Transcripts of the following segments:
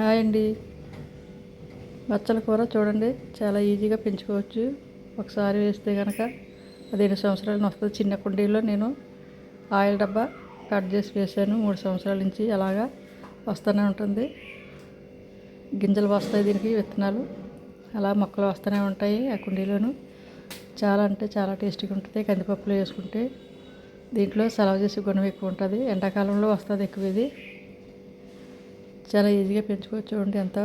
Hi అండి. బచ్చల కూర చూడండి, చాలా ఈజీగా పెంచుకోవచ్చు. ఒకసారి వేస్తే కనుక 15 సంవత్సరాలు వస్తుంది. చిన్న కుండీలో నేను ఆయిల్ డబ్బా కట్ చేసి వేసాను. 3 సంవత్సరాల నుంచి అలాగా వస్తూనే ఉంటుంది. గింజలు వస్తాయి, దీనికి విత్తనాలు అలా మొక్కలు వస్తూనే ఉంటాయి. ఆ కుండీలోను చాలా అంటే చాలా టేస్టీగా ఉంటుంది. కందిపప్పులో వేసుకుంటే దీంట్లో సలవ చేసే గుణం ఎక్కువ ఉంటుంది. ఎండాకాలంలో వస్తుంది ఎక్కువ. ఇది చాలా ఈజీగా పెంచుకోవచ్చు. చూడండి ఎంత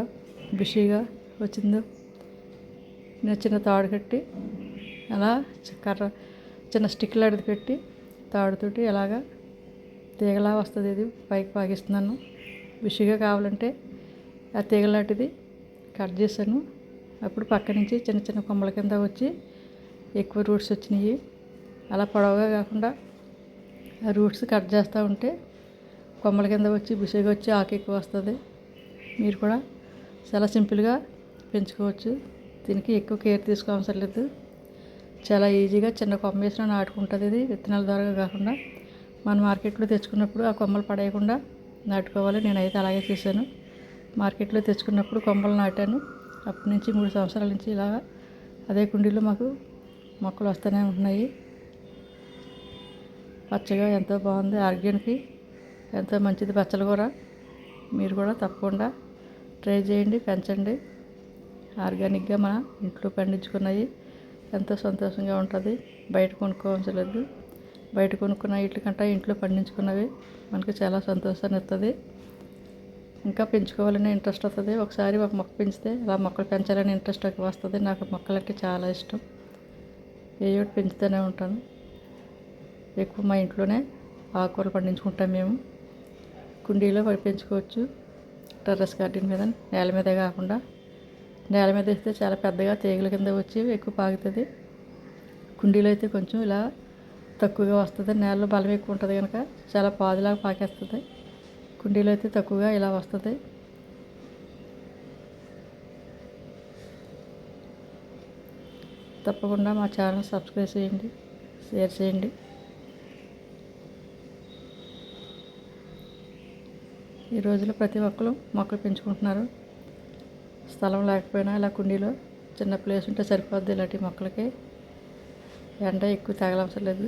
బిషీగా వచ్చిందో. నేను చిన్న తాడు కట్టి అలా కర్ర చిన్న స్టిక్ లాంటిది పెట్టి తాడుతోటి ఎలాగా తీగలా వస్తుంది. ఇది పైకి పాగిస్తున్నాను. బిషీగా కావాలంటే ఆ తీగ లాంటిది కట్ చేశాను. అప్పుడు పక్క నుంచి చిన్న చిన్న కొమ్మల కింద వచ్చి ఎక్కువ రూట్స్ వచ్చినాయి. అలా పొడవుగా కాకుండా ఆ రూట్స్ కట్ చేస్తూ ఉంటే కొమ్మల కింద వచ్చి బిషీగా వచ్చి ఆకు ఎక్కువ వస్తుంది. మీరు కూడా చాలా సింపుల్గా పెంచుకోవచ్చు. దీనికి ఎక్కువ కేర్ తీసుకోవసరం లేదు. చాలా ఈజీగా చిన్న కొమ్మ వేసినా నాటుకుంటుంది. ఇది విత్తనాల ద్వారా కాకుండా మనం మార్కెట్లో తెచ్చుకున్నప్పుడు ఆ కొమ్మలు పడేయకుండా నాటుకోవాలి. నేనైతే అలాగే చేశాను. మార్కెట్లో తెచ్చుకున్నప్పుడు కొమ్మలు నాటాను. అప్పటి నుంచి 3 సంవత్సరాల నుంచి ఇలాగా అదే కుండీలో మాకు మొక్కలు వస్తూనే ఉంటున్నాయి. పచ్చగా ఎంతో బాగుంది. ఆరోగ్యానికి ఎంతో మంచిది బచ్చల కూర. మీరు కూడా తప్పకుండా ట్రై చేయండి, పెంచండి. ఆర్గానిక్గా మన ఇంట్లో పండించుకున్నవి ఎంతో సంతోషంగా ఉంటుంది. బయట కొనుక్కోవాల్సిన లేదు. బయట కొనుక్కున్న వీటికంటే ఇంట్లో పండించుకున్నవి మనకు చాలా సంతోషాన్ని ఇస్తుంది. ఇంకా పెంచుకోవాలనే ఇంట్రెస్ట్ వస్తుంది. ఒకసారి ఒక మొక్క పెంచితే అలా మొక్కలు పెంచాలని ఇంట్రెస్ట్ వస్తుంది. నాకు మొక్కలంటే చాలా ఇష్టం. ఏ ఒకటి పెంచుతూనే ఉంటాను. ఎక్కువ మా ఇంట్లోనే ఆకుకూరలు పండించుకుంటాం మేము. కుండీలో పెంచుకోవచ్చు. టెర్రస్ గార్డెన్ మీద, నేల మీదే కాకుండా నేల మీద వేస్తే చాలా పెద్దగా తీగల కింద వచ్చి ఎక్కువ పాగుతుంది. కుండీలో అయితే కొంచెం ఇలా తక్కువగా వస్తుంది. నేలలో బలం ఎక్కువ ఉంటుంది కనుక చాలా పాదులాగా పాకేస్తుంది. కుండీలో అయితే తక్కువగా ఇలా వస్తుంది. తప్పకుండా మా ఛానల్ సబ్స్క్రైబ్ చేయండి, షేర్ చేయండి. ఈ రోజుల్లో ప్రతి ఒక్కరు మొక్కలు పెంచుకుంటున్నారు. స్థలం లేకపోయినా ఇలా కుండీలో చిన్న ప్లేస్ ఉంటే సరిపోద్ది. ఇలాంటి మొక్కలకి ఎండ ఎక్కువ తగలవసరం లేదు.